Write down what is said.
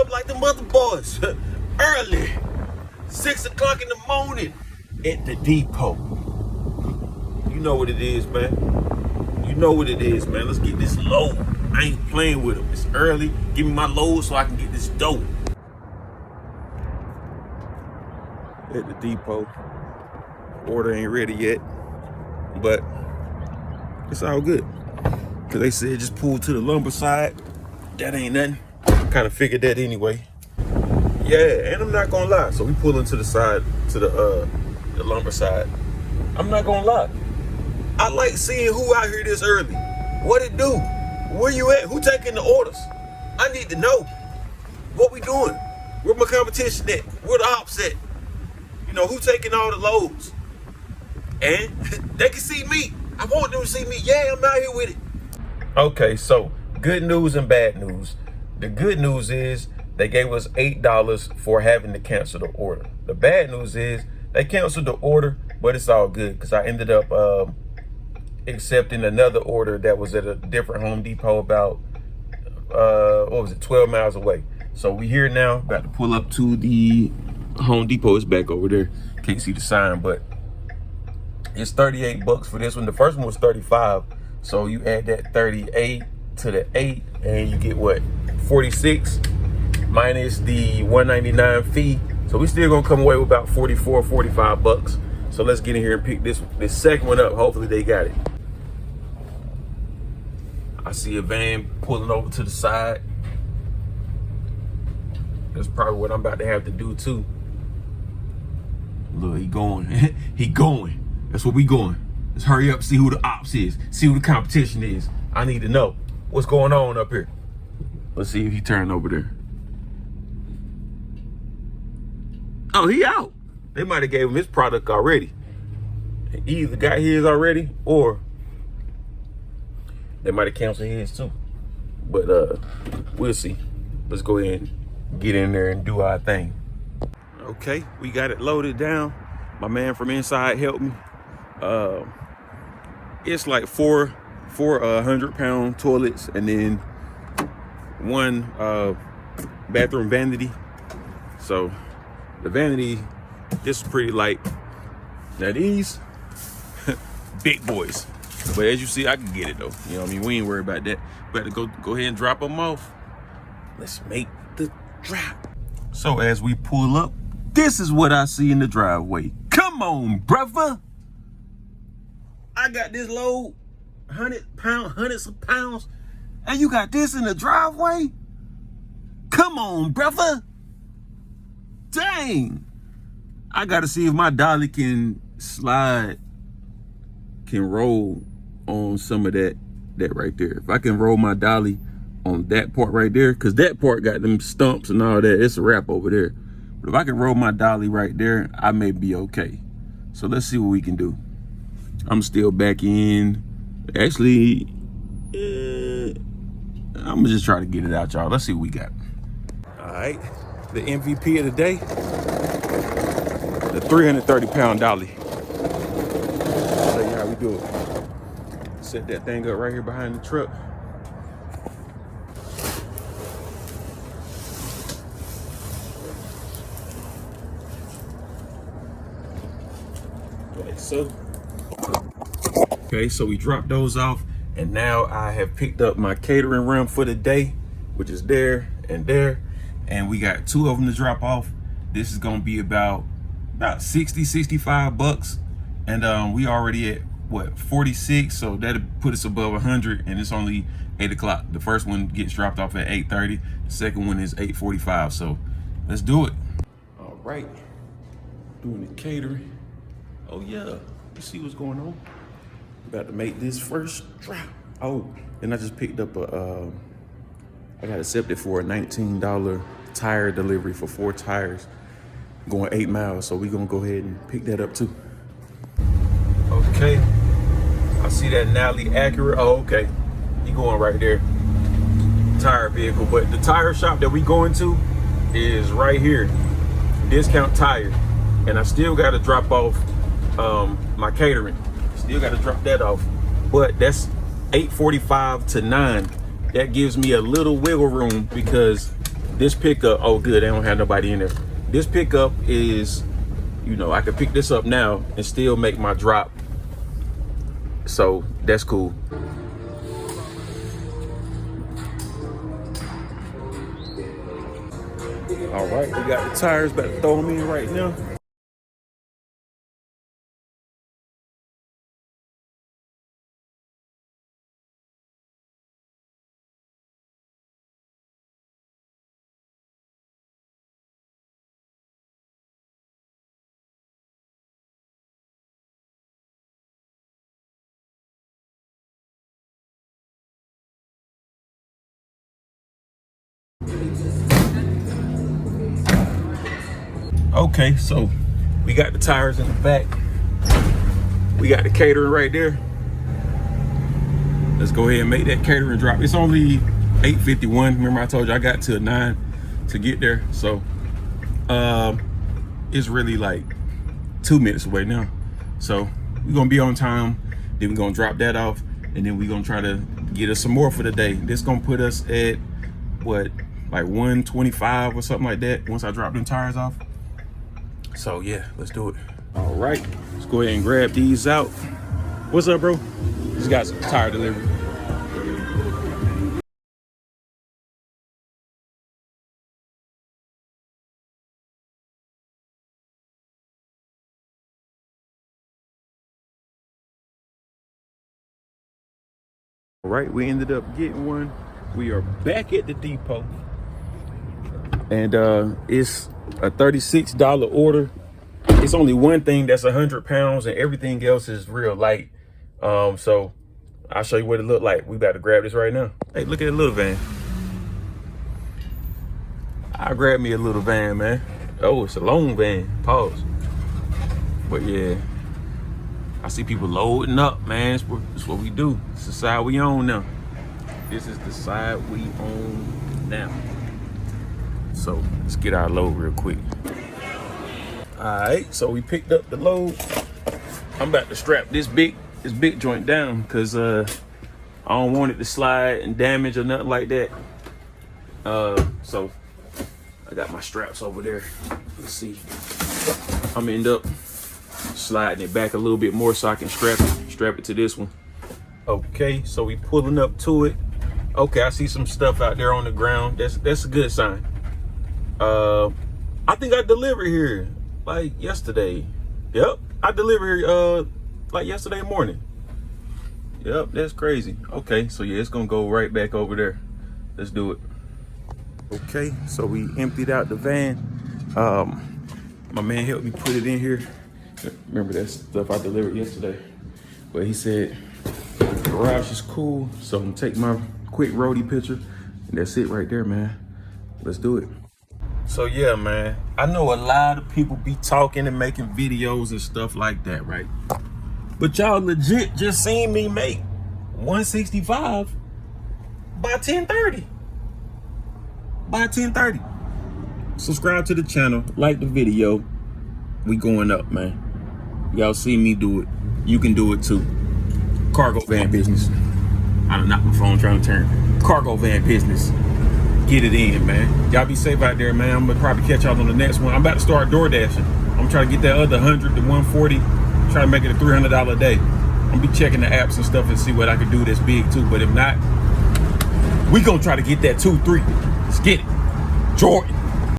up like the mother boys. Early. 6 o'clock in the morning at the depot. You know what it is, man. You know what it is, man. Let's get this load. I ain't playing with them. It's early. Give me my load so I can get this dope. At the depot. Order ain't ready yet, but it's all good. Cause they said just pull to the lumber side. That ain't nothing. Kind of figured that anyway. Yeah, and I'm not gonna lie. So we pulling to the side, to the lumber side. I'm not gonna lie. I like seeing who out here this early. What it do? Where you at? Who taking the orders? I need to know. What we doing? Where my competition at? Where the ops at? You know, who taking all the loads? And they can see me. I want them to see me. Yeah, I'm out here with it. Okay, so good news and bad news. The good news is they gave us $8 for having to cancel the order. The bad news is they canceled the order, but it's all good because I ended up accepting another order that was at a different Home Depot about, 12 miles away. So we here now, about to pull up to the Home Depot. It's back over there. Can't see the sign, but it's 38 bucks for this one. The first one was 35. So you add that 38 to the 8 and you get what? 46 minus the 199 fee. So we still gonna come away with about 44, 45 bucks. So let's get in here and pick this second one up. Hopefully they got it. I see a van pulling over to the side. That's probably what I'm about to have to do too. Look, he going. He going. That's what we going. Let's hurry up, see who the ops is, see who the competition is. I need to know what's going on up here. Let's see if he turned over there. Oh, he out. They might have gave him his product already. He either got his already or they might have canceled his too. But we'll see. Let's go ahead and get in there and do our thing. Okay, we got it loaded down. My man from inside helped me. It's like four 100-pound toilets and then one bathroom vanity. So the vanity, this is pretty light. Now these big boys, but as you see, I can get it though. You know what I mean? We ain't worried about that. Better go ahead and drop them off. Let's make the drop. So as we pull up, this is what I see in the driveway. Come on, brother. I got this load, hundreds of pounds, and you got this in the driveway? Come on, brother. Dang. I gotta see if my dolly can roll on some of that right there. If I can roll my dolly on that part right there, because that part got them stumps and all that, it's a wrap over there. But if I can roll my dolly right there, I may be okay. So let's see what we can do. I'm still back in. Actually, I'm gonna just try to get it out, y'all. Let's see what we got. All right, the MVP of the day, the 330-pound dolly. I'll show you how we do it. Set that thing up right here behind the truck. Like so. Okay, so we dropped those off, and now I have picked up my catering run for the day, which is there, and we got 2 of them to drop off. This is gonna be about 60, 65 bucks, and we already at what, 46, so that'll put us above 100, and it's only 8 o'clock. The first one gets dropped off at 8:30. The second one is 8:45. So let's do it. All right, doing the catering. Oh yeah, you see what's going on. About to make this first drop. Oh, and I just picked up I got accepted for a $19 tire delivery for 4 tires going 8 miles. So we're gonna go ahead and pick that up too. Okay, I see that Nally Acura. Oh, okay, he going right there. Tire vehicle, but the tire shop that we going to is right here, Discount Tire. And I still gotta drop off my catering. Still got to drop that off, but that's 8:45 to 9. That gives me a little wiggle room because This pickup, oh good, they don't have nobody in there. This pickup is, you know, I could pick this up now and still make my drop. So that's cool. All right, we got the tires, about to throw them in right now. Okay, so we got the tires in the back. We got the catering right there. Let's go ahead and make that catering drop. It's only 8:51. Remember I told you I got to 9 to get there. So it's really like 2 minutes away now. So we're gonna be on time. Then we're gonna drop that off, and then we're gonna try to get us some more for the day. This gonna put us at what, like 125 or something like that once I drop them tires off. So yeah, let's do it. All right, let's go ahead and grab these out. What's up, bro? Just got some tire delivery. All right, we ended up getting one. We are back at the depot, and it's a $36 order. It's only one thing that's 100 pounds, and everything else is real light. So I'll show you what it looked like. We about to grab this right now. Hey, look at the little van. I grabbed me a little van, man. Oh, it's a long van. Pause. But yeah, I see people loading up, man. It's what we do. It's the side we own now. This is the side we own now. So let's get our load real quick. All right, so we picked up the load. I'm about to strap this big joint down because I don't want it to slide and damage or nothing like that. So I got my straps over there. Let's see. I'm gonna end up sliding it back a little bit more so I can strap it to this one. Okay, so we pulling up to it. Okay, I see some stuff out there on the ground. That's a good sign. I think I delivered here like yesterday. Yep, I delivered here like yesterday morning. Yep, that's crazy. Okay, so yeah, it's gonna go right back over there. Let's do it. Okay, so we emptied out the van. My man helped me put it in here. Remember that stuff I delivered yesterday, but he said the garage is cool, so I'm gonna take my quick roadie picture, and that's it right there, man. Let's do it. So yeah, man, I know a lot of people be talking and making videos and stuff like that, right? But y'all legit just seen me make 165 by 10:30. By 10:30. Subscribe to the channel, like the video. We going up, man. Y'all see me do it. You can do it too. Cargo van business. I done knocked my phone trying to turn. Cargo van business. Get it in, man. Y'all be safe out there, man. I'm gonna probably catch y'all on the next one. I'm about to start door dashing. I'm trying to get that other 100 to 140. Try to make it a $300 a day. I'm gonna be checking the apps and stuff and see what I can do that's big too. But if not, we gonna try to get that 2-3. Let's get it. Jordan.